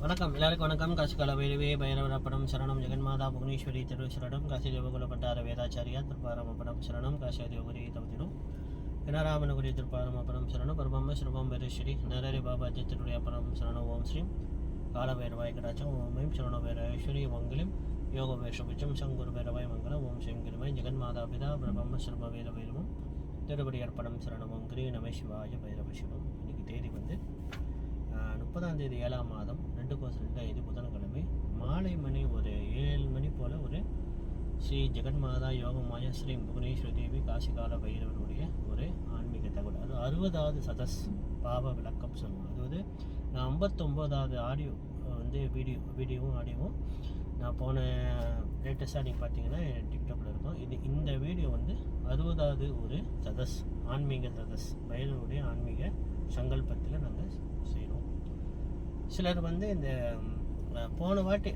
வணக்கம் எல்லாருக்கும் வணக்கம். காசிகால வைரவே பைரவரப்படம் சரணம் ஜெகன்மாதா புவனேஸ்வரி திருவிசரணம் காசி தேவகுல பட்டார வேதாச்சாரியா திருப்பாரமப்படம் சரணம் காசி தேவகுரி தவதிடும் வினராமனகுரி திருப்பாரமப்படம் சரணம் பரமம்ம ஸ்ரீபம் வைரேஸ்வரி நரரி பாபாஜி திருடையப்படம் சரணம் ஓம் ஸ்ரீம் கால வைரவாய் கடாச்சம் ஓம் ஐம் சரணோ வைரேஸ்வரி மங்கலம் யோக வைஷபுஜம் சங்குரு வைரவாய் மங்கலம் ஓம் ஸ்ரீம் கிருமை ஜெகன்மாதா பிதா பிரம்ம ஸ்ரீப வேத வைரவம் திருபடி அர்ப்பணம் சரணம் ஓம் கிரி நம சிவாய பைரவ சிவம். இன்னைக்கு தேதி வந்து 30ஆம் தேதி 7ஆம் மாதம் 2/2 புதன்கிழமை மாலை மணி ஒரு 7 மணி போல் ஒரு ஸ்ரீ ஜெகன்மாதா யோகமாய ஸ்ரீ புவனேஸ்வரி தேவி காசிகால பைரவருடைய ஒரு ஆன்மீக தகவல். அது 60வது சதஸ் பாவ விளக்கம் சொல்லுவோம். அது வந்து நான் 59வது ஆடியோ வந்து வீடியோவும் ஆடியோவும் நான் போன லேட்டஸ்ட்டாக நீங்கள் பார்த்தீங்கன்னா டிக்டாக்ல இருக்கும். இந்த வீடியோ வந்து 60வது ஒரு சதஸ் ஆன்மீக சதஸ் பைரவருடைய ஆன்மீக சங்கல்பத்தில் நாங்கள் செய்கிறோம். சிலர் வந்து இந்த போன வாட்டி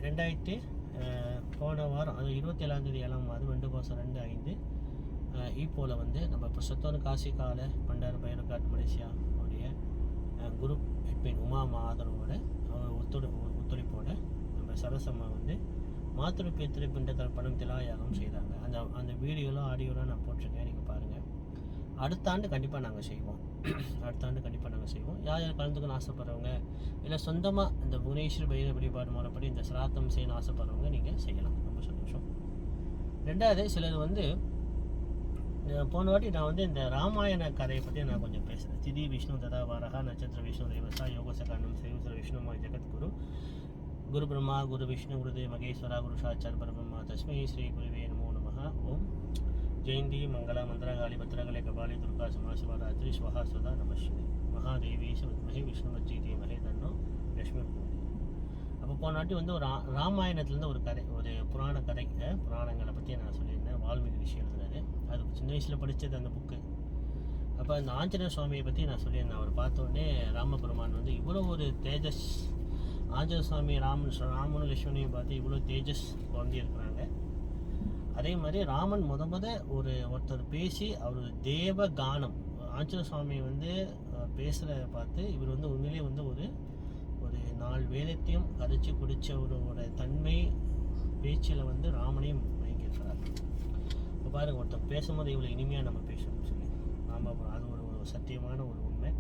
போன வாரம் அது 27ஆம் தேதி 7ஆம் மாதம் 2/2/5 இப்போல வந்து நம்ம இப்போ சொத்தோன் காசிகால பண்டார பைரவகாட் மலேசியா உடைய குரூப் எட்மின் உமா ஆதரவோட ஒத்துழைப்போட நம்ம சரசம்மா வந்து மாத்திரை பேத்திரை பிண்ட தர்ப்பணம் திலாயாகம் செய்தாங்க. அந்த வீடியோலாம் ஆடியோலாம் நான் போட்டிருக்கேன், நீங்கள் பாருங்கள். அடுத்த ஆண்டு கண்டிப்பாக நாங்கள் செய்வோம். யார் யார் கலந்துக்கணும்னு ஆசைப்படுறவங்க இல்லை சொந்தமாக இந்த புவனேஸ்வரி பைரவ வழிபாடு முறைப்படி இந்த சிராத்தம் செய்யணும்னு ஆசைப்படுறவங்க நீங்கள் செய்யலாம். ரொம்ப சந்தோஷம். ரெண்டாவது சிலர் வந்து போன வாட்டி நான் வந்து இந்த ராமாயண கதையை பற்றி நான் கொஞ்சம் பேசுகிறேன். திதி விஷ்ணு ததா வாரகா நட்சத்திர விஷ்ணு தேவசா யோகசகாண்டம் சேவசர விஷ்ணுமா ஜெகத்குரு குரு பிரம்மா குரு விஷ்ணு குருதேவ மகேஸ்வரா குரு சாட்சாத் பரபிரம்மா தஸ்மை ஸ்ரீ குருவே நமோ நமஹ. ஓம் ஜெயந்தி மங்களா மந்திரகாளி பத்ரகாளி கபாலி துர்கா சமாசிவராத்திரி ஸ்வஹா சுதா நமஸ்ரீ மகாதேவி மகே விஷ்ணுமஜி மகே தன்னோ லட்சுமி பூமி. அப்போ போன வாட்டி வந்து ஒரு ராமாயணத்துலேருந்து ஒரு கதை, ஒரு புராண கதை, புராணங்களை பற்றி நான் சொல்லியிருந்தேன். வால்மீகி விஷயம் எழுதுனாரு. அது சின்ன வயசில் படித்தது அந்த புக்கு. அப்போ அந்த ஆஞ்சநேய சுவாமியை பற்றி நான் சொல்லியிருந்தேன். அவர் பார்த்தோடனே ராமபெருமான் வந்து இவ்வளோ ஒரு தேஜஸ், ஆஞ்சநேய சுவாமி ராமனும் லட்சுமணியும் பார்த்து இவ்வளோ தேஜஸ் குழந்தையிருக்கிறாங்க. அதே மாதிரி ராமன் ஒருத்தர் பேசி அவர் தேவ கானம் ஆஞ்சநேய சுவாமி வந்து பேசுகிறத பார்த்து இவர் வந்து உண்மையிலே வந்து ஒரு 4 வேதத்தையும் கரைச்சி குடித்தவரோட தன்மை பேச்சில் வந்து ராமனையும் மயங்கியிருக்கிறார். இப்போ பாருங்கள், ஒருத்தர் பேசும்போது இவ்வளோ இனிமையாக நம்ம பேசணும்னு சொல்லி அது ஒரு சத்தியமான ஒரு உண்மை.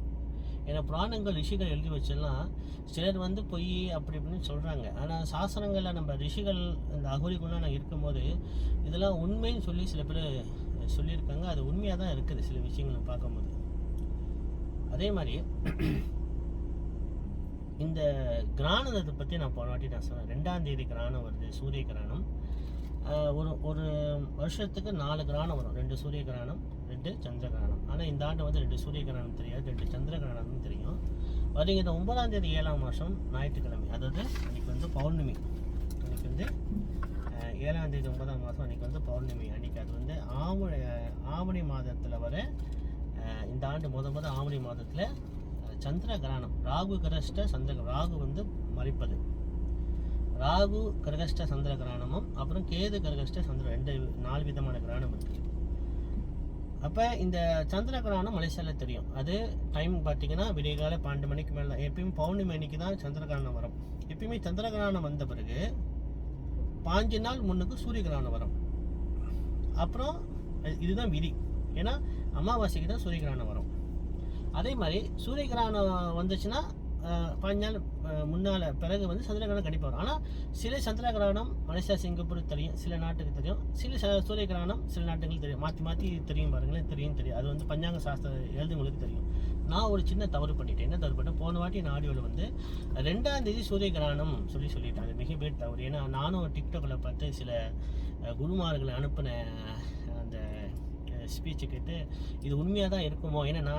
ஏன்னா புராணங்கள் ரிஷிகள் எழுதி வச்செல்லாம் சிலர் வந்து பொய் அப்படி இப்படின்னு சொல்கிறாங்க. ஆனால் சாஸ்திரங்களில் நம்ம ரிஷிகள் இந்த அகோரிகள்லாம் நாங்கள் இருக்கும்போது இதெல்லாம் உண்மைன்னு சொல்லி சில பேர் சொல்லியிருக்காங்க. அது உண்மையாக தான் இருக்குது சில விஷயங்களை பார்க்கும்போது. அதே மாதிரி இந்த கிராணத்தை பற்றி நான் போன வாட்டி நான் சொன்னேன். 2ஆம் தேதி கிராணம் வருது, சூரிய கிராணம். ஒரு வருஷத்துக்கு 4 கிராணம் வரும். 2 சூரிய கிராணம், 2 சந்திர கிராணம். ஆனால் இந்த ஆண்டு வந்து 2 சூரிய கிராணம் தெரியாது, 2 சந்திர கிராணம் தெரியும். வருகிற 9ஆம் தேதி 7ஆம் மாதம் ஞாயிற்றுக்கிழமை, அதாவது அன்றைக்கி வந்து பௌர்ணமி. அன்றைக்கி வந்து 7ஆம் தேதி 9ஆம் மாதம் அன்றைக்கி வந்து பௌர்ணமி. அன்றைக்கி அது வந்து ஆவணி மாதத்தில் வர இந்த ஆண்டு முத ஆவணி மாதத்தில் சந்திர கிரகணம். ராகு கிரகஸ்ட சந்திர, ராகு வந்து மறைப்பது, ராகு கிரகஸ்ட சந்திர கிரகணமும் அப்புறம் கேது கிரகஸ்ட சந்திர 4 விதமான கிரகணம் இருக்குது. அப்போ இந்த சந்திர கிரகணம் மலேசியாவில் தெரியும். அது டைம் பார்த்தீங்கன்னா விடிய காலை 12 மணிக்கு மேலே. எப்பயும் பௌர்ணமி அன்னைக்கு தான் சந்திர கிரகணம் வரும். எப்பயுமே சந்திர கிரகணம் வந்த பிறகு 5 நாள் முன்னுக்கு சூரிய கிரகணம் வரும். அப்புறம் இதுதான் விதி. ஏன்னா அமாவாசைக்கு தான் சூரிய கிரகணம் வரும். அதே மாதிரி சூரிய கிரகணம் வந்துச்சுன்னா 5 நாள் முன்னால் பிறகு வந்து சந்திர கிரகணம் கண்டிப்பாக வரும். ஆனால் சில சந்திர கிரகணம் மலேசியா சிங்கப்பூர் தெரியும், சில நாட்டுக்கு தெரியும். சில சூரிய கிரகணம் சில நாட்டுகளுக்கு தெரியும். மாற்றி தெரியும். பாருங்களேன், தெரியும். அது வந்து பஞ்சாங்க சாஸ்திர எழுதுங்களுக்கு தெரியும். நான் ஒரு சின்ன தவறு பண்ணிட்டேன். என்ன தவறு பண்ணிட்டேன்? போன வாட்டி நான் ஆடியோவில் வந்து 2ஆம் தேதி சூரிய கிரகணம் சொல்லிட்டாங்க. மிகப்பெரிய தவறு. ஏன்னா நானும் டிக்டாக்கில் பார்த்து சில குருமார்களை அனுப்பின அந்த ஸ்பீச்சை கேட்டு இது உண்மையாக தான் இருக்குமோ. ஏன்னா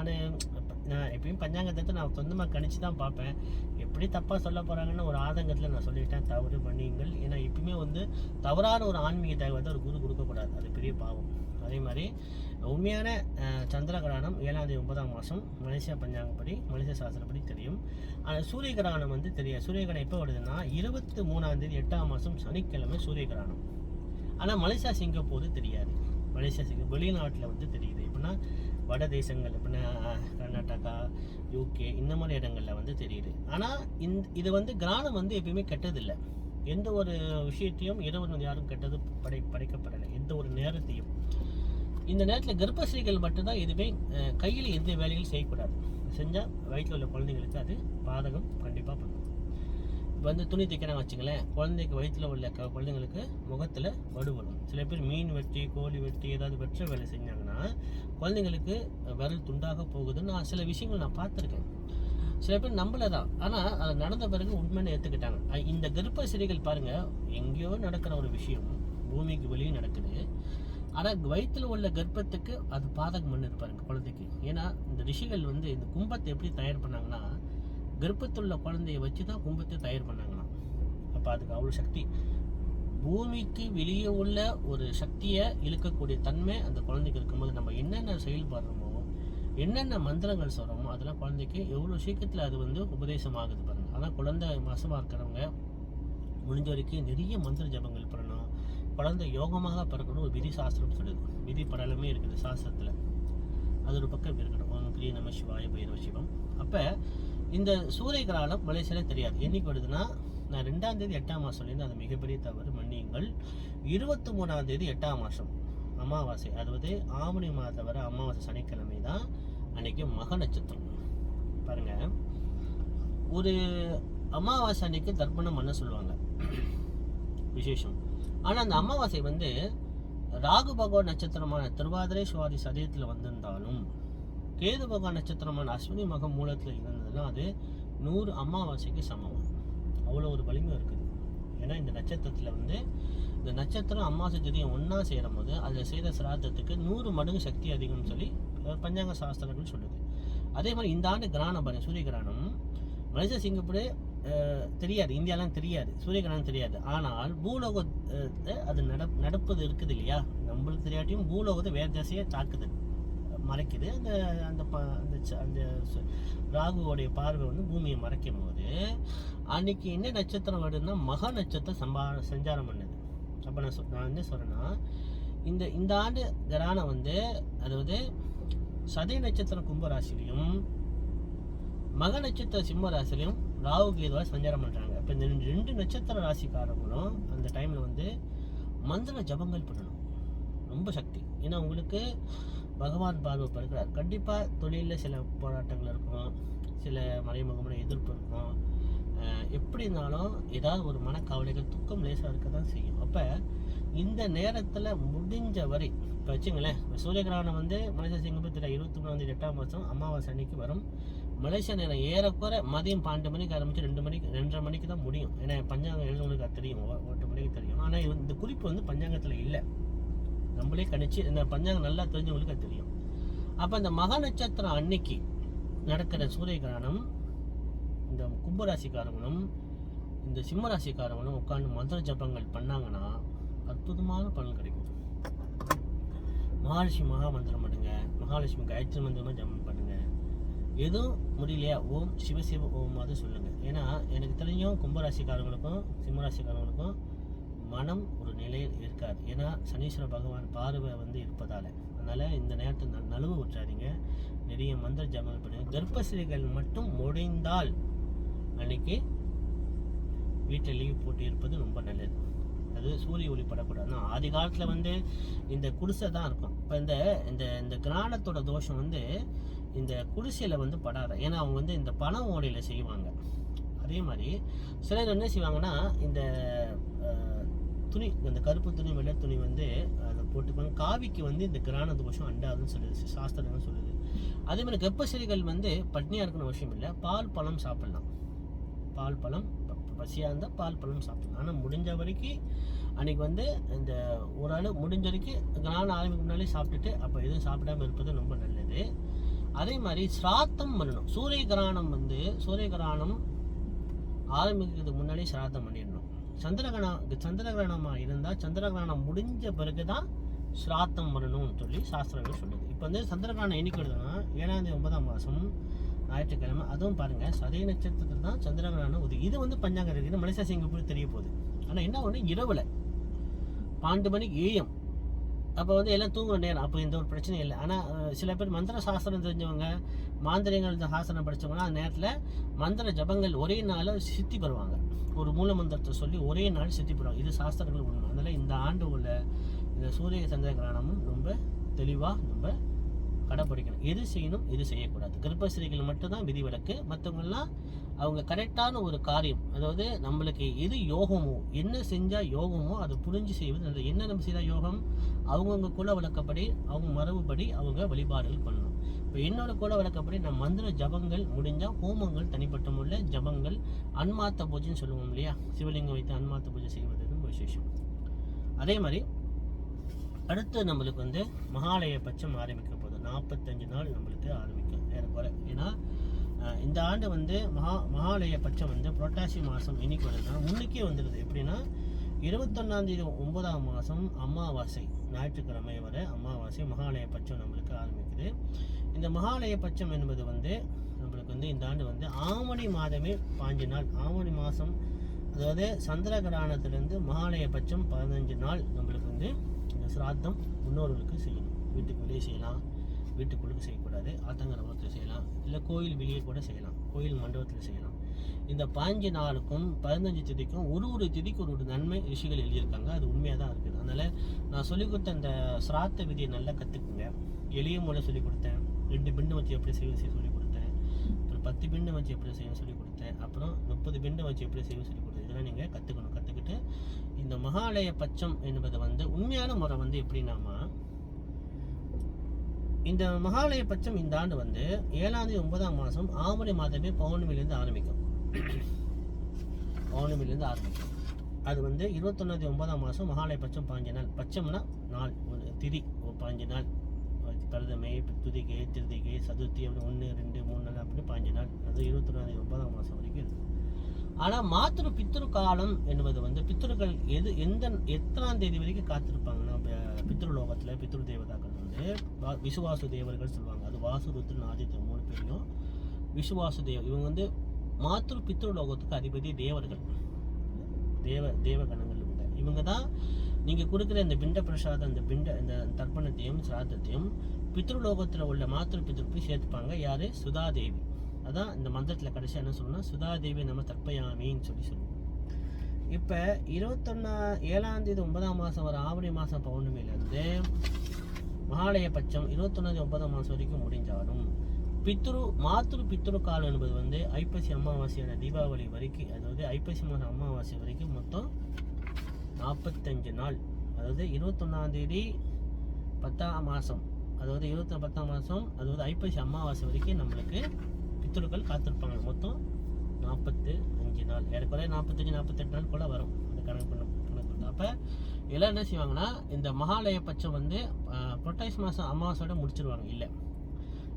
நான் எப்பயும் பஞ்சாங்கத்தை நான் சொந்தமாக கணிச்சு தான் பார்ப்பேன். எப்படி தப்பாக சொல்ல போகிறாங்கன்னு ஒரு ஆதங்கத்தில் நான் சொல்லிட்டேன், தவறு பண்ணிங்கள். ஏன்னா எப்பயுமே வந்து தவறான ஒரு ஆன்மீக தகவல் ஒரு குரு கொடுக்கக்கூடாது, அது பெரிய பாவம். அதே மாதிரி உண்மையான சந்திர கிரகணம் 7ஆம் தேதி 9ஆம் மாதம் மலேசியா பஞ்சாங்கப்படி, மலேசியா சாஸ்திரப்படி தெரியும். ஆனால் சூரிய கிரகணம் வந்து தெரியாது. சூரிய கிரகணம் எப்போ வருதுன்னா 23ஆம் தேதி 8ஆம் மாதம் சனிக்கிழமை சூரிய கிரகணம். ஆனால் மலேசியா சிங்கப்பூர் தெரியாது. மலேசியா வெளிநாட்டில் வந்து தெரியுது. எப்படின்னா வட தேசங்கள் எப்படின்னா கர்நாடகா, யூகே இந்த மாதிரி இடங்களில் வந்து தெரியுது. ஆனால் இது வந்து கிரானம் வந்து எப்பயுமே கெட்டதில்லை. எந்த ஒரு விஷயத்தையும் இறைவன் யாரும் கெட்டது படைக்கப்படலை. எந்த ஒரு நேரத்தையும் இந்த நேரத்தில் கர்ப்பஸ்ரீகள் மட்டும்தான் எதுவுமே கையில் எந்த வேலைகளும் செய்யக்கூடாது. செஞ்சால் வயிற்றில் உள்ள குழந்தைங்களுக்கு அது பாதகம் கண்டிப்பாக பண்ணும். வந்து துணி தைக்கிறாங்க வச்சுங்களேன், குழந்தைக்கு வயிற்றில் உள்ள குழந்தைங்களுக்கு முகத்தில் வடுவடும். சில பேர் மீன் வெட்டி, கோழி வெட்டி, ஏதாவது வெற்ற வேலை செஞ்சாங்கன்னா குழந்தைங்களுக்கு விரல் துண்டாக போகுதுன்னு நான் சில விஷயங்கள் நான் பார்த்துருக்கேன். சில பேர் நம்பலை தான், ஆனால் அது நடந்த பிறகு உண்மைன்னு ஏற்றுக்கிட்டாங்க. இந்த கர்ப்பஸ்ரீகள் பாருங்கள், எங்கேயோ நடக்கிற ஒரு விஷயம் பூமிக்கு வெளியே நடக்குது. ஆனால் வயிற்றில் உள்ள கர்ப்பத்துக்கு அது பாதகம் பண்ணது பாருங்க குழந்தைக்கு. ஏன்னா இந்த ரிஷிகள் வந்து இந்த கும்பத்தை எப்படி தயார் பண்ணாங்கன்னா, கர்ப்பத்துள்ள குழந்தைய வச்சு தான் கும்பத்தை தயார் பண்ணாங்களாம். அப்போ அதுக்கு அவ்வளோ சக்தி. பூமிக்கு வெளியே உள்ள ஒரு சக்தியை இழுக்கக்கூடிய தன்மை அந்த குழந்தைக்கு இருக்கும்போது நம்ம என்னென்ன செயல்படுறோமோ, என்னென்ன மந்திரங்கள் சொல்கிறோமோ அதெல்லாம் குழந்தைக்கு எவ்வளோ சீக்கிரத்தில் அது வந்து உபதேசம் ஆகுது பாருங்கள். ஆனால் குழந்தை மாசமாக இருக்கிறவங்க முடிஞ்ச வரைக்கும் நிறைய மந்திர ஜபங்கள் பண்ணணும். குழந்தை யோகமாக பிறக்கணும் ஒரு விதி சாஸ்திரம் சொல்லுது. விதி படலமே இருக்குது சாஸ்திரத்தில். அது ஒரு பக்கம் இருக்கணும். ஓம் கிரிய நம சிவாய பைரவ சிவம். அப்போ இந்த சூரிய கிரகணம் மலேசியாவில் தெரியாது. என்னைக்கு வருதுன்னா, நான் 2ஆம் தேதி 8ஆம் மாதம் சொல்லியிருந்தேன், அது மிகப்பெரிய தவறு, மன்னியுங்கள். 23ஆம் தேதி 8ஆம் மாதம் அமாவாசை, அதாவது ஆவணி மாதம் வர அமாவாசை சனிக்கிழமை தான் அன்னைக்கு மக நட்சத்திரம். பாருங்க, ஒரு அமாவாசை அன்னைக்கு தர்ப்பணம் பண்ண சொல்லுவாங்க, விசேஷம். ஆனால் அந்த அமாவாசை வந்து ராகு பகவான் நட்சத்திரமான திருவாதிரை சுவாதி சதயத்தில் வந்திருந்தாலும், கேது பகவான் நட்சத்திரமான அஸ்வினி மகம் மூலத்தில் இருந்ததுன்னா அது 100 அமாவாசைக்கு சமம். அவ்வளோ ஒரு வலிமை இருக்குது. ஏன்னா இந்த நட்சத்திரத்தில் வந்து இந்த நட்சத்திரம் அமாவாசை திதியம் ஒன்றா சேரும் போது அதில் செய்த சிராதத்துக்கு 100 மடங்கு சக்தி அதிகம்னு சொல்லி பஞ்சாங்க சாஸ்திரங்கள் சொல்லுது. அதே மாதிரி இந்த ஆண்டு கிராணம் பாருங்க, சூரிய கிராணம் மலேசியா, சிங்கப்பூர் தெரியாது, இந்தியாலாம் தெரியாது, சூரிய கிரகணம் தெரியாது. ஆனால் பூலோகத்தை அது நடப்பது இருக்குது இல்லையா, நம்மளுக்கு தெரியாட்டியும் பூலோகத்தை வேறு திசையை தாக்குது, மறைக்குது. அந்த அந்த அந்த ராகுவோடைய பார்வை வந்து பூமியை மறைக்கும் போது அன்னைக்கு என்ன நட்சத்திரம் வருதுன்னா மகா நட்சத்திரம் சஞ்சாரம் பண்ணுது. அப்போ நான் என்ன சொல்கிறேன்னா, இந்த ஆண்டு கிரகணம் வந்து அதாவது சதய நட்சத்திரம் கும்பராசிலையும் மக நட்சத்திர சிம்ம ராசிலையும் ராகு கேதுவாக சஞ்சாரம் பண்ணுறாங்க. இப்போ இந்த 2 நட்சத்திர ராசிக்காரங்களும் அந்த டைமில் வந்து மந்திர ஜபங்கள் பண்ணணும், ரொம்ப சக்தி. ஏன்னா உங்களுக்கு பகவான் பார்வை இருக்கிறார். கண்டிப்பாக தொழிலில் சில போராட்டங்கள் இருக்கும், சில மறைமுகமான எதிர்ப்பு இருக்கும். எப்படி இருந்தாலும் ஏதாவது ஒரு மனக்கவலைகள், துக்கம் லேசாக இருக்க தான் செய்யும். அப்போ இந்த நேரத்தில் முடிஞ்ச வரை இப்போ வச்சுங்களேன், சூரிய கிரகணம் வந்து மலேசியா சிங்கப்பூர் 23ஆம் தேதி 8ஆம் மாதம் அமாவாசை அன்னைக்கு வரும். மலேசியா நேரம் ஏறக்குறை மதியம் 12 மணிக்கு ஆரம்பித்து 2:30 மணிக்கு தான் முடியும். ஏன்னா பஞ்சாங்கம் எழுதுவங்களுக்கு அது தெரியும், 8 மணிக்கு தெரியும். ஆனால் இந்த குறிப்பு வந்து பஞ்சாங்கத்தில் இல்லை, நம்மளே கணிச்சு இந்த பஞ்சாங்கம் நல்லா தெரிஞ்சவங்களுக்கு அது தெரியும். அப்போ இந்த மகா நட்சத்திரம் அன்னைக்கு நடக்கிற சூரிய கிரகணம் இந்த கும்பராசிக்காரங்களும் இந்த சிம்மராசிக்காரங்களும் உட்காந்து மந்திர ஜபங்கள் பண்ணாங்கன்னா அற்புதமான பலன் கிடைக்கும். மகாலட்சுமி மகா மந்திரம் பண்ணுங்க, மகாலட்சுமி காயத்ரி மந்திரமாக ஜபம் பண்ணுங்க. எதுவும் முடியலையா ஓம் சிவசிவ ஓமாவது சொல்லுங்கள். ஏன்னா எனக்கு தெரிஞ்சும் கும்பராசிக்காரங்களுக்கும் சிம்மராசிக்காரங்களுக்கும் மனம் ஒரு நிலையில் இருக்காது. ஏன்னா சனீஸ்வர பகவான் பார்வை வந்து இருப்பதால். அதனால் இந்த நேரத்தை நழுவ விட்டுறாதீங்க, நிறைய மந்திர ஜபங்கள் பண்ணுங்க. கர்ப்பஸ்ரீகள் மட்டும் முடிந்தால் அன்னைக்கு வீட்டில் லீவ் போட்டு இருப்பது ரொம்ப நல்லது. அது சூரிய ஒளி படக்கூடாது. ஆதி காலத்தில் வந்து இந்த குடிசை தான் இருக்கும். இப்போ இந்த கிராணத்தோட தோஷம் வந்து இந்த குடிசையில் வந்து படாத. ஏன்னா அவங்க வந்து இந்த பண ஓடையில் செய்வாங்க. அதே மாதிரி சிலர் என்ன செய்வாங்கன்னா, இந்த துணி, இந்த கருப்பு துணி வெள்ளை துணி வந்து அதை போட்டுப்பாங்க. காவிக்கு வந்து இந்த கிராண தோஷம் அண்டாதுன்னு சொல்லுது, சாஸ்திரம் சொல்லுது. அதே மாதிரி கர்ப்பஸ்ரீகள் வந்து பட்னியாக இருக்கணும் அவசியம் இல்லை, பால் பழம் சாப்பிடலாம். பால் பழம் பசியாக இருந்தால் பால் பழம் சாப்பிடலாம். ஆனால் முடிஞ்ச வரைக்கும் அன்றைக்கி வந்து இந்த ஒரு ஆள் முடிஞ்ச வரைக்கும் கிராணம் ஆரம்பிக்க முன்னாலே சாப்பிட்டுட்டு அப்போ எதுவும் சாப்பிடாமல் இருப்பது ரொம்ப நல்லது. அதே மாதிரி சிராத்தம் பண்ணணும். சூரிய கிரகணம் ஆரம்பிக்கிறதுக்கு முன்னாடி சிராத்தம் பண்ணிடணும். சந்திரகிரகணமாக இருந்தால் சந்திரகிரகணம் முடிஞ்ச பிறகு தான் சிராத்தம் பண்ணணும்னு சொல்லி சாஸ்திரங்கள் சொல்லுது. இப்போ வந்து சந்திரகிரகணம் என்னைக்கு வருதுன்னா 7ஆம் தேதி 9ஆம் மாதம் ஞாயிற்றுக்கிழமை. அதுவும் பாருங்கள் சதய நட்சத்திரத்தில் தான் சந்திரகிரகணம் உதவி. இது வந்து பஞ்சாங்கம் இருக்குது, மலேசியா சிங்கப்பூர் தெரிய போகுது. ஆனால் என்ன ஒன்று, இரவில் 12 மணிக்கு AM அப்போ வந்து எல்லாம் தூங்குற நேரம், அப்போ எந்த ஒரு பிரச்சனையும் இல்லை. ஆனால் சில பேர் மந்திர சாஸ்திரம் தெரிஞ்சவங்க, மாந்திரிகள் இந்த சாஸ்திரம் படித்தவங்கன்னா அந்த நேரத்தில் மந்திர ஜபங்கள் ஒரே நாளில் சித்தி பெறுவாங்க. ஒரு மூல மந்திரத்தை சொல்லி ஒரே நாள் சித்தி பெறுவாங்க. இது சாஸ்திரங்கள் உண்மை. அதனால் இந்த ஆண்டு உள்ள இந்த சூரிய சந்திர கிரகணமும் ரொம்ப தெளிவாக நம்ம கடைப்பிடிக்கணும். எது செய்யணும், எது செய்யக்கூடாது. கர்ப்பஸ்திரீகள் மட்டும்தான் விதிவிலக்கு. மற்றவங்கெல்லாம் அவங்க கரெக்டான ஒரு காரியம், அதாவது நம்மளுக்கு எது யோகமோ, என்ன செஞ்சால் யோகமோ அதை புரிஞ்சு செய்வது நல்லது. என்ன நம்ம செய்தால் யோகம், அவங்கவுங்க குல வழக்கப்படி, அவங்க மரபுப்படி அவங்க வழிபாடுகள் பண்ணணும். இப்போ என்னோட குல வழக்கப்படி நான் மந்திர ஜபங்கள் முடிஞ்சால் ஹோமங்கள், தனிப்பட்ட முறையில் ஜபங்கள், அன்மாத்த பூஜைன்னு சொல்லுவோம் இல்லையா, சிவலிங்கம் வைத்து அன்மாத்த பூஜை செய்வது விசேஷம். அதே மாதிரி அடுத்து நம்மளுக்கு வந்து மகாலய பட்சம் ஆரம்பிக்க போகுது. 45 நாள் நம்மளுக்கு ஆரம்பிக்கும் ஏறக்குறை. ஏன்னா இந்த ஆண்டு வந்து மகாலய பட்சம் வந்து புரட்டாசி மாதம் இன்னைக்கு வருதுன்னா முன்னுக்கே வந்துடுது. எப்படின்னா 21 9ஆம் மாதம் அமாவாசை, ஞாயிற்றுக்கிழமை வர அமாவாசை மகாலய பட்சம் நம்மளுக்கு ஆரம்பிக்குது. இந்த மகாலய பட்சம் என்பது வந்து நம்மளுக்கு வந்து இந்த ஆண்டு வந்து ஆவணி மாதமே 5 நாள், ஆவணி மாதம், அதாவது சந்திர கிரகணத்திலேருந்து மகாலய பட்சம் 15 நாள் நம்மளுக்கு வந்து இந்த சிராத்தம் முன்னோர்களுக்கு செய்யணும். வீட்டுக்கு வெளியே செய்யலாம், வீட்டுக்குள்ளுக்கு செய்யக்கூடாது. ஆத்தங்கர மரத்தில் செய்யலாம், இல்லை கோயில் வெளியே கூட செய்யலாம், கோயில் மண்டபத்தில் செய்யலாம். இந்த 5 நாளுக்கும் 15 திதிக்கும் ஒரு திதிக்கு ஒரு நன்மை ரிஷிகள் எழுதியிருக்காங்க. அது உண்மையாக தான் இருக்குது. அதனால் நான் சொல்லிக் கொடுத்த இந்த சிராத்த விதியை நல்லா கற்றுக்குங்க. எளிய முறை சொல்லிக் கொடுத்தேன். 2 பிண்டு வச்சு எப்படி செய்ய சொல்லிக் கொடுத்தேன். அப்புறம் 10 பிண்டு வச்சு எப்படி செய்ய சொல்லிக் கொடுத்தேன். அப்புறம் 30 பிண்டு வச்சு எப்படி செய்ய சொல்லிக் கொடுத்தேன். இதெல்லாம் நீங்கள் கற்றுக்கணும். கற்றுக்கிட்டு இந்த மகாலய பட்சம் என்பது வந்து உண்மையான முறை வந்து எப்படின்னாமா, இந்த மகாலய பட்சம் இந்த ஆண்டு வந்து 7ஆம் தேதி 9ஆம் மாதம் ஆவணி மாதமே பௌர்ணமியிலேருந்து ஆரம்பிக்கும். பௌர்ணமியிலேருந்து ஆரம்பிக்கும். அது வந்து 21 9ஆம் மாதம் மகாலய பட்சம் 5 நாள். பட்சம்னா நாள், ஒரு திதி, 5 நாள். பிரதமை, துதிகை, திருதிகை, சதுர்த்தி, அப்படி 1 2 3 நாள், அப்படி 5 நாள். அது 21 9ஆம் மாதம் வரைக்கும் இருக்குது. ஆனால் மாத்திரு பித்ரு காலம் என்பது வந்து பித்ருக்கள் எத்தனாம் தேதி வரைக்கும் காத்திருப்பாங்கன்னா, பித்ருலோகத்தில் பித்ரு தேவதாக்கள் வந்து விசுவாசு தேவர்கள் சொல்லுவாங்க. அது வாசு, ருத்ரன், ஆதித்யன் 3 பேரையும் விசுவாசு தேவ, இவங்க வந்து மாத்திரு பித்ருலோகத்துக்கு அதிபதி தேவர்கள், தேவகணங்கள். இவங்க தான் நீங்கள் கொடுக்குற இந்த பிண்ட பிரசாதம், இந்த தர்ப்பணத்தையும் சிராத்தத்தையும் பித்ருலோகத்தில் உள்ள மாத்திரு பித்ருக்கு சேர்த்துப்பாங்க. யார்? சுதாதேவி. அதான் இந்த மந்திரத்தில் கடைசியாக என்ன சொல்லணும்னா, சுதாதேவி நம்ம தர்ப்பயாமின்னு சொல்லுவோம். இப்போ 7ஆம் தேதி 9ஆம் மாதம் வர ஆவணி மாதம் பௌர்ணமியிலேருந்து மகாலய பட்சம் 21 9ஆம் மாதம் வரைக்கும் முடிஞ்சாலும் மாத்திரு பித்ரு காலம் என்பது வந்து ஐப்பசி அமாவாசையான தீபாவளி வரைக்கும், அதாவது ஐப்பசி மாதம் அமாவாசை வரைக்கும் மொத்தம் 45 நாள். அதாவது 21ஆம் தேதி 10ஆம் மாதம், அதாவது 10ஆம் மாதம், அதாவது ஐப்பசி அமாவாசை வரைக்கும் நம்மளுக்கு பித்ருக்கள் காத்திருப்பாங்க. மொத்தம் 45 நாள், ஏறக்குறைய 45 48 நாள் கூட வரும். அந்த கணக்கு பண்ண அப்போ எல்லாம் என்ன செய்வாங்கன்னா, இந்த மகாலய பட்சம் வந்து புரட்டாசி மாதம் அமாவாசையோட முடிச்சிருவாங்க. இல்லை,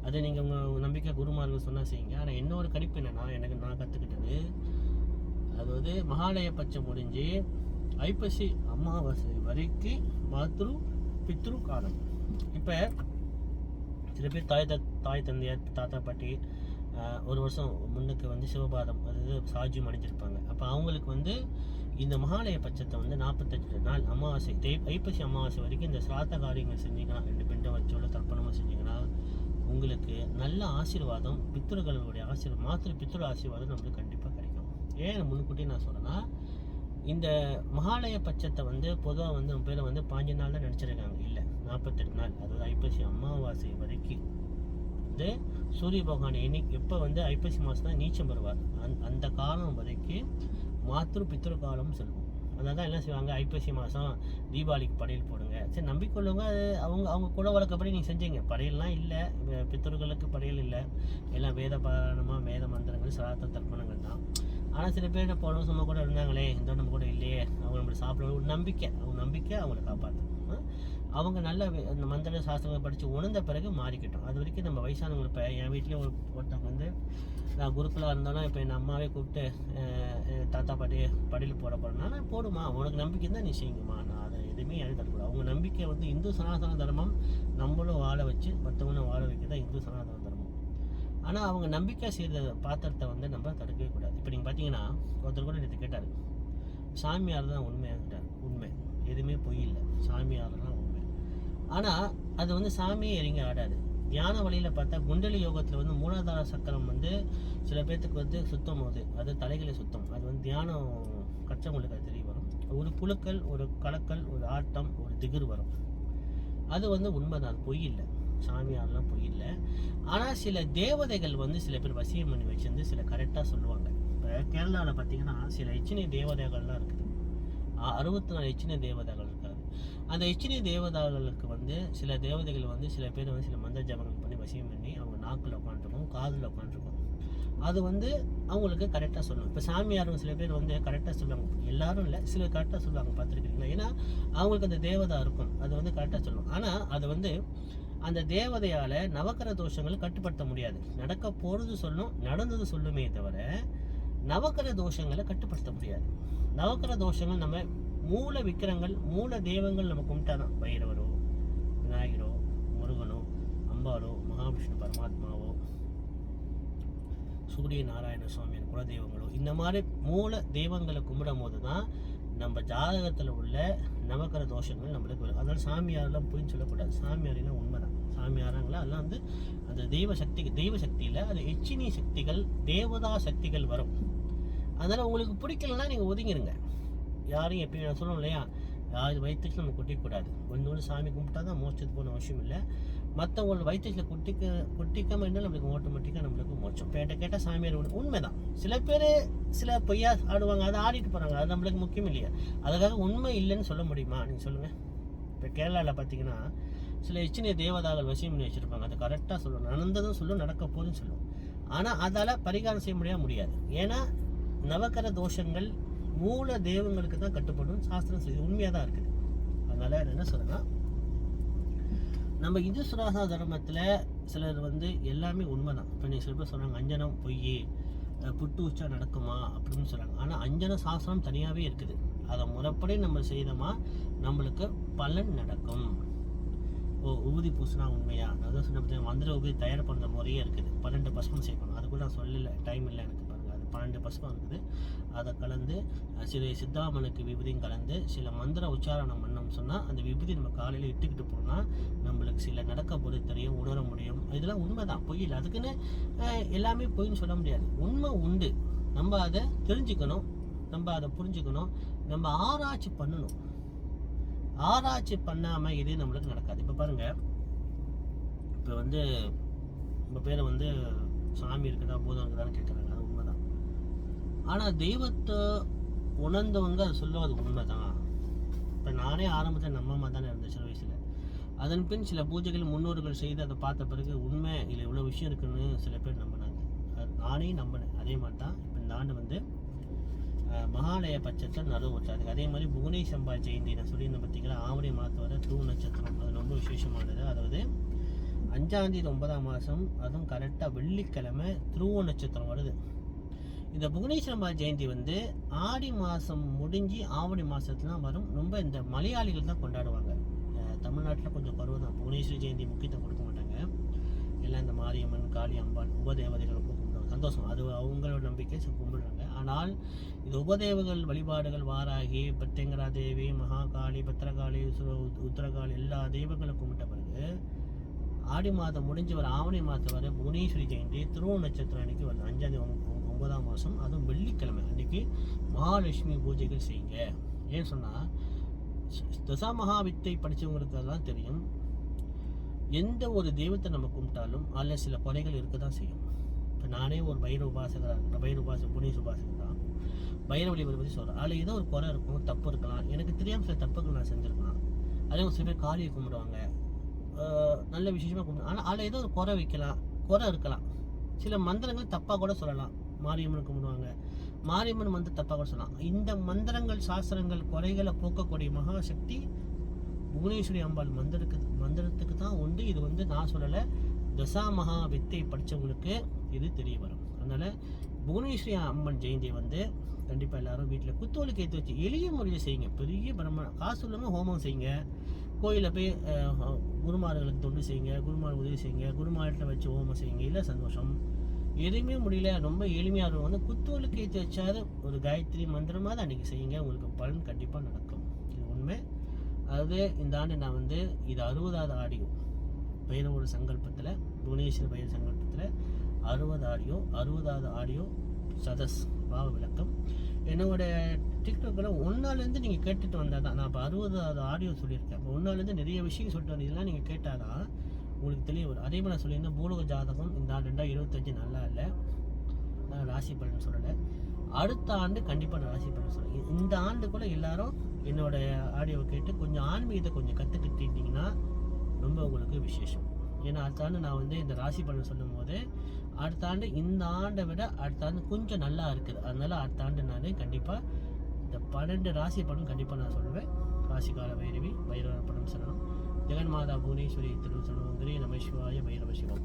அது நீங்கள் உங்கள் நம்பிக்கை குருமார்கள் சொன்னால் செய்யுங்க. ஆனால் இன்னொரு கணிப்பு என்னென்னா, நான் கற்றுக்கிட்டது, அதாவது மகாலய பட்சம் முடிஞ்சு ஐப்பசி அமாவாசை வரைக்கும் மாத்ரு பித்ரு காலம். இப்போ சில பேர் தாய் தந்தையார், தாத்தா பாட்டி ஒரு வருஷம் முன்னுக்கு வந்து சிவபாதம், அதாவது சாஜியம் அடைஞ்சிருப்பாங்க. அப்போ அவங்களுக்கு வந்து இந்த மகாலய பட்சத்தை வந்து 45 நாள் அமாவாசை, ஐப்பசி அமாவாசை வரைக்கும் இந்த சிராத்த காரியங்கள் செஞ்சீங்கன்னா, 2 பிண்டம் வச்சோட தர்ப்பணமாக செஞ்சீங்கன்னா உங்களுக்கு நல்ல ஆசீர்வாதம், பித்ருகளுடைய ஆசீர்வாதம், மாத்திரு பித்ரு ஆசீர்வாதம் நம்மளுக்கு கண்டிப்பாக கிடைக்கும். ஏன் முன்னுக்கூட்டி நான் சொல்கிறேன்னா, இந்த மகாலய பட்சத்தை வந்து பொதுவாக வந்து நம்ம பேரை வந்து 5 நாள் தான் நினச்சிருக்காங்க. இல்லை, 48 நாள், அதாவது ஐப்பசி அமாவாசை வரைக்கும் வந்து சூரிய பகவான் எப்போ வந்து ஐப்பசி மாதம் தான் நீச்சம் வருவார். அந்த காலம் வரைக்கும் மாத்திரு பித்ரு காலம்னு சொல்லுவோம். அதான் என்ன செய்வாங்க, ஐப்பசி மாதம் தீபாவளிக்கு படையல் போடுங்க. சரி, நம்பிக்கொள்ளுங்க. அது அவங்க குல வழக்கப்படி நீங்கள் செஞ்சீங்க. படையல்லாம் இல்லை, பித்தர்களுக்கு படையல் இல்லை, எல்லாம் வேத பாரணமாக வேத மந்திரங்கள் சிராத்த தர்ப்பணங்கள் தான். ஆனால் சில பேர் போன வருஷமாக கூட இருந்தாங்களே, இந்த நம்ம கூட இல்லையே, அவங்க நம்மளை சாப்பிட ஒரு நம்பிக்கை, அவங்களை காப்பாற்றும். அவங்க நல்ல இந்த மந்திர சாஸ்திரங்களை படித்து உணர்ந்த பிறகு மாறிக்கிட்டோம். அது வரைக்கும் நம்ம வயசானவங்க, இப்போ என் வீட்லேயே ஒருத்தவங்க வந்து, நான் குருக்களாக இருந்தாலும் இப்போ என் அம்மாவே கூப்பிட்டு தாத்தா பாட்டி படியில் போட போகிறேன்னா, நான் போடுமா, உனக்கு நம்பிக்கை தான் நீ செய்யுங்கம்மா, நான் அதை எதுவுமே எழுதி தரக்கூடாது. அவங்க நம்பிக்கை வந்து இந்து சனாதன தர்மம், நம்மளும் வாழ வச்சு மற்றவங்களும் வாழ வைக்க தான் இந்து சனாதன தர்மம். ஆனால் அவங்க நம்பிக்கை செய்த பாத்திரத்தை வந்து நம்ம தடுக்கவே கூடாது. இப்போ நீங்கள் பார்த்தீங்கன்னா, ஒருத்தர் கூட நேற்று கேட்டார், சாமியார் தான் உண்மையாக கேட்டார். உண்மை, எதுவுமே பொய் இல்லை, சாமியார் தான் உண்மை. ஆனால் அது வந்து சாமியே இறங்கி ஆடாது. தியான வழியில் பார்த்தா குண்டலி யோகத்தில் வந்து மூலாதார சக்கரம் வந்து சில பேர்த்துக்கு வந்து சுத்தம் போகுது, அது தலைகளை சுத்தம். அது வந்து தியானம் கற்றவங்களுக்கு அது தெரிய வரும். ஒரு புழுக்கள், ஒரு கலக்கல், ஒரு ஆட்டம், ஒரு திகிர் வரும். அது வந்து உண்மைதான், அது பொய் இல்லை. சாமியாரெலாம் பொய் இல்லை. ஆனால் சில தேவதைகள் வந்து சில பேர் வசியம் பண்ணி வச்சிருந்து சில கரெக்டாக சொல்லுவாங்க. இப்போ கேரளாவில் பார்த்தீங்கன்னா சில எச்சினி தேவதைகள்லாம் இருக்குது. 64 எச்சினி தேவதைகள் இருக்காது. அந்த எச்சினி தேவதைகளுக்கு வந்து சில தேவதைகள் வந்து சில பேர் வந்து சில மந்திர ஜபங்கள் பண்ணி வசியம் பண்ணி அவங்க நாக்கில் உட்காந்துருக்கும், காதில் உட்காந்துருக்கும். அது வந்து அவங்களுக்கு கரெக்டாக சொல்லணும். இப்போ சாமியாரும் சில பேர் வந்து கரெக்டாக சொல்லுவாங்க, எல்லாரும் இல்லை, சில கரெக்டாக சொல்லுவாங்க, பார்த்துருக்கீங்களா? ஏன்னா அவங்களுக்கு அந்த தேவதா இருக்கும், அது வந்து கரெக்டாக சொல்லணும். ஆனால் அது வந்து அந்த தேவதையால் நவக்கர தோஷங்களை கட்டுப்படுத்த முடியாது. நடக்க போகிறது சொல்லணும், நடந்தது சொல்லுமே தவிர நவக்கர தோஷங்களை கட்டுப்படுத்த முடியாது. நவக்கர தோஷங்கள் நம்ம மூல விக்கிரங்கள், மூல தெய்வங்கள் நம்ம கும்பிட்டாதான், பைரவரோ, விநாயகரோ, முருகனோ, அம்பாலோ, மகாவிஷ்ணு பரமாத்மாவோ, சூரிய நாராயண சுவாமியின் குலதெய்வங்களோ, இந்த மாதிரி மூல தெய்வங்களை கும்பிடும் போது தான் நம்ம ஜாதகத்தில் உள்ள நவக்கர தோஷங்கள் நம்மளுக்கு வரும். அதனால் சாமியாரெல்லாம் போயின்னு சொல்லக்கூடாது. சாமியாரெல்லாம் உண்மைதான். சாமியாரங்களா அதெல்லாம் வந்து அந்த தெய்வ சக்தியில் அது எச்சினி சக்திகள், தேவதா சக்திகள் வரும். அதனால் உங்களுக்கு பிடிக்கலன்னா நீங்கள் ஒதுங்கிருங்க. யாரையும் எப்பயும் நான் சொல்லணும் இல்லையா, யார் வயிற்றுக்கு நம்ம கொட்டிக்கூடாது. ஒன்று சாமி கும்பிட்டா தான் மோட்சத்துக்கு போன அவசியம் இல்லை. மற்றவங்களோட வயிற்றுல கொட்டிக்காமல் இருந்தால் நம்மளுக்கு ஆட்டோமேட்டிக்காக நம்மளுக்கு மோட்சம். கேட்டால் சாமியார் உண்மைதான். சில பேர் சில பொய்யா ஆடுவாங்க, அதை ஆடிட்டு போகிறாங்க, அது நம்மளுக்கு முக்கியம் இல்லையா? அதுக்காக உண்மை இல்லைன்னு சொல்ல முடியுமா? நீங்கள் சொல்லுங்கள். இப்போ கேரளாவில் பார்த்தீங்கன்னா சில எச்சினிய தேவதாகள் வசியம் பண்ணி வச்சுருப்பாங்க. அது கரெக்டாக சொல்லணும், நடந்ததும் சொல்லும், நடக்க போதுன்னு சொல்லும். ஆனால் அதால் பரிகாரம் செய்ய முடியாது. ஏன்னா நவக்கர தோஷங்கள் மூல தெய்வங்களுக்கு தான் கட்டுப்படும். சாஸ்திரம் சொல்லி உண்மையாக தான் இருக்குது. அதனால் என்ன சொல்கிறேன்னா, நம்ம இந்து சுராசா தர்மத்தில் சிலர் வந்து எல்லாமே உண்மை தான். இப்போ நீங்கள் சில பேர் சொல்கிறாங்க அஞ்சனம் பொய், புட்டு உச்சா நடக்குமா அப்படின்னு சொல்கிறாங்க. ஆனால் அஞ்சன சாஸ்திரம் தனியாகவே இருக்குது. அதை முறைப்படி நம்ம செய்தோமா நம்மளுக்கு பலன் நடக்கும். உபதி பூசினா உண்மையா? அதான் சொன்ன மந்திர உபதி தயார் பண்ணுற முறையே இருக்குது. 12 பஸ்பம் சேர்க்கணும். அது கூட நான் சொல்லலை, டைம் இல்லை எனக்கு. பாருங்கள், அது 12 பஸ்பம் இருக்குது. அதை கலந்து சில சித்தாமனுக்கு விபூதியும் கலந்து சில மந்திர உச்சாரணம் பண்ணோம்னு சொன்னால் அந்த விபூதி நம்ம காலையில் இட்டுக்கிட்டு போனால் நம்மளுக்கு சில நடக்க போது தெரியும், உணர முடியும். இதெல்லாம் உண்மை தான், பொய் இல்லை. அதுக்குன்னு எல்லாமே பொய்ன்னு சொல்ல முடியாது. உண்மை உண்டு. நம்ம அதை தெரிஞ்சுக்கணும், நம்ம அதை புரிஞ்சுக்கணும், நம்ம ஆராய்ச்சி பண்ணணும். ஆராய்ச்சி பண்ணாமல் இது நம்மளுக்கு நடக்காது. இப்போ பாருங்கள், இப்போ வந்து நம்ம பேரை வந்து சாமி இருக்குதா பூதம் இருக்குதான்னு கேட்குறாங்க. அது உண்மைதான். ஆனால் தெய்வத்தை உணர்ந்தவங்க அதை சொல்லுவோம், அது உண்மை தான். இப்போ நானே ஆரம்பத்தில் நம்பாம தானே இருந்தேன் சில வயசில். அதன் பின் சில பூஜைகள் முன்னோர்கள் செய்து அதை பார்த்த பிறகு உண்மை இல்லை, இவ்வளோ விஷயம் இருக்குன்னு சில பேர் நம்பினாங்க. அது நானே நம்பினேன். அதே மாதிரி தான் இப்போ இந்த ஆண்டு வந்து மகாலய பட்சத்தில் நடுவு வச்சாது. அதே மாதிரி புவனே சம்பா ஜெயந்தி நான் சொல்லியிருந்தேன் பார்த்தீங்களா, ஆவணி மாதம் வர துருவ நட்சத்திரம், அது ரொம்ப விசேஷமானது. அதாவது 5ஆம் தேதி 9ஆம் மாதம், அதுவும் கரெக்டாக வெள்ளிக்கிழமை துருவ நட்சத்திரம் வருது. இந்த புவனேஸ்வரம்பா ஜெயந்தி வந்து ஆடி மாதம் முடிஞ்சு ஆவணி மாதத்துலாம் வரும். ரொம்ப இந்த மலையாளிகள் தான் கொண்டாடுவாங்க. தமிழ்நாட்டில் கொஞ்சம் பருவம் தான். புவனேஸ்வரி ஜெயந்தி முக்கியத்துவம் கொடுக்க மாட்டாங்க. எல்லாம் இந்த மாரியம்மன், காளி அம்பாள், உபதேவதைகள் கும்பிடுவாங்க. சந்தோஷம், அது அவங்களோட நம்பிக்கை கும்பிடுறாங்க. ஆனால் இது உபதேவங்கள் வழிபாடுகள், வாராகி, பத்தேங்கரா தேவி, மகாகாளி, பத்திரகாளி, உத்தரகாளி, எல்லா தெய்வங்களும் கும்பிட்ட பிறகு ஆடி மாதம் முடிஞ்சு வர ஆவணி மாதம் வர புவனேஸ்வரி ஜெயந்தி துருவ நட்சத்திரம் அன்னைக்கு வருது. 5ஆம் தேதி 9ஆம் மாதம், அதுவும் வெள்ளிக்கிழமை அன்னைக்கு மகாலட்சுமி பூஜைகள் செய்யுங்க. ஏன்னு சொன்னால் தசா மகாவித்தை படித்தவங்களுக்கு தான் தெரியும், எந்த ஒரு தெய்வத்தை நம்ம கும்பிட்டாலும் அதில் சில குறைகள் இருக்க தான் செய்யும். இப்போ நானே ஒரு பைரவ உபாசகராக இருக்கிறேன், புவனேஸ்வர உபாசகர் தான். பைரவ வழிபாடு பற்றி சொல்கிறேன். அதில் ஏதோ ஒரு குறை இருக்கும், தப்பு இருக்கலாம், எனக்கு தெரியாமல் சில தப்புகள் நான் செஞ்சுருக்கலாம். அதே ஒரு சில பேர் காளியை கும்பிடுவாங்க, நல்ல விசேஷமாக கும்பிடுவாங்க. ஆனால் அதில் ஏதோ ஒரு குறை இருக்கலாம். சில மந்திரங்கள் தப்பாக கூட சொல்லலாம். மாரியம்மன் கும்பிடுவாங்க, மாரியம்மன் மந்திரம் தப்பாக கூட சொல்லலாம். இந்த மந்திரங்கள், சாஸ்திரங்கள், குறைகளை போக்கக்கூடிய மகாசக்தி புவனேஸ்வரி அம்பாள் மந்திரத்துக்கு தான் உண்டு. இது வந்து நான் சொல்லலை, தசா மகா வித்தை படித்தவங்களுக்கு இது தெரிய வரும். அதனால் புவனேஸ்வரி அம்மன் ஜெயந்தியை வந்து கண்டிப்பாக எல்லாரும் வீட்டில் குத்துவலுக்கு ஏற்றி வச்சு எளிய முறையில் செய்யுங்க. பெரிய பிரம்மணம் காசு இல்லாமல் ஹோமம் செய்யுங்க. கோயிலில் போய் குருமார்களுக்கு தொண்டு செய்யுங்க, குருமார் உதவி செய்யுங்க, குருமார்கிட்ட வச்சு ஹோமம் செய்யுங்க. இல்லை சந்தோஷம். எதுவுமே முடியல, ரொம்ப எளிமையாக இருக்கும். வந்து குத்துவலுக்கு ஏற்றி வச்சாது ஒரு காயத்ரி மந்திரமாக தான் அன்றைக்கி செய்யுங்க. உங்களுக்கு பலன் கண்டிப்பாக நடக்கும். இது உண்மை. அதாவது இந்த ஆண்டு நான் வந்து இது 60வது ஆடியோ பைரவோட சங்கல்பத்தில், புவனேஸ்வரி பைரவ சங்கல்பத்தில் 60வது ஆடியோ சதஸ் பாவ விளக்கம். என்னோட டிக்டாக்கில் 1 நீங்கள் கேட்டுட்டு வந்தால் தான், நான் இப்போ 60வது ஆடியோ சொல்லியிருக்கேன். இப்போ 1 நிறைய விஷயம் சொல்லிட்டு வந்து இதெல்லாம் நீங்கள் கேட்டால் தான் உங்களுக்கு தெரிய வரும். அதே மாதிரி நான் சொல்லியிருந்தேன், பூலோக ஜாதகம் இந்த ஆண்டு 2025 நல்லா இல்லை, நான் ராசி பலன் சொல்லலை. அடுத்த ஆண்டு கண்டிப்பாக நான் ராசி பலன் சொல்லுவேன். இந்த ஆண்டுக்குள்ளே எல்லாரும் என்னோட ஆடியோவை கேட்டு கொஞ்சம் ஆன்மீகத்தை கொஞ்சம் கற்றுக்கிட்டீங்கன்னா ரொம்ப உங்களுக்கு விசேஷம். ஏன்னா அடுத்த ஆண்டு நான் வந்து இந்த ராசி பலன் சொல்லும் போது அடுத்த ஆண்டு இந்த ஆண்டை விட அடுத்த ஆண்டு கொஞ்சம் நல்லா இருக்குது. அதனால அடுத்த ஆண்டு நான் கண்டிப்பாக இந்த 12 ராசி பலன் கண்டிப்பாக நான் சொல்லுவேன். ராசிகால பைரவி பைரவ படம் சொல்லணும். ஜெகன்மாதா புவனேஸ்வரி திருசரணம் கிரீ நம சிவாய பைரவ சிவம்.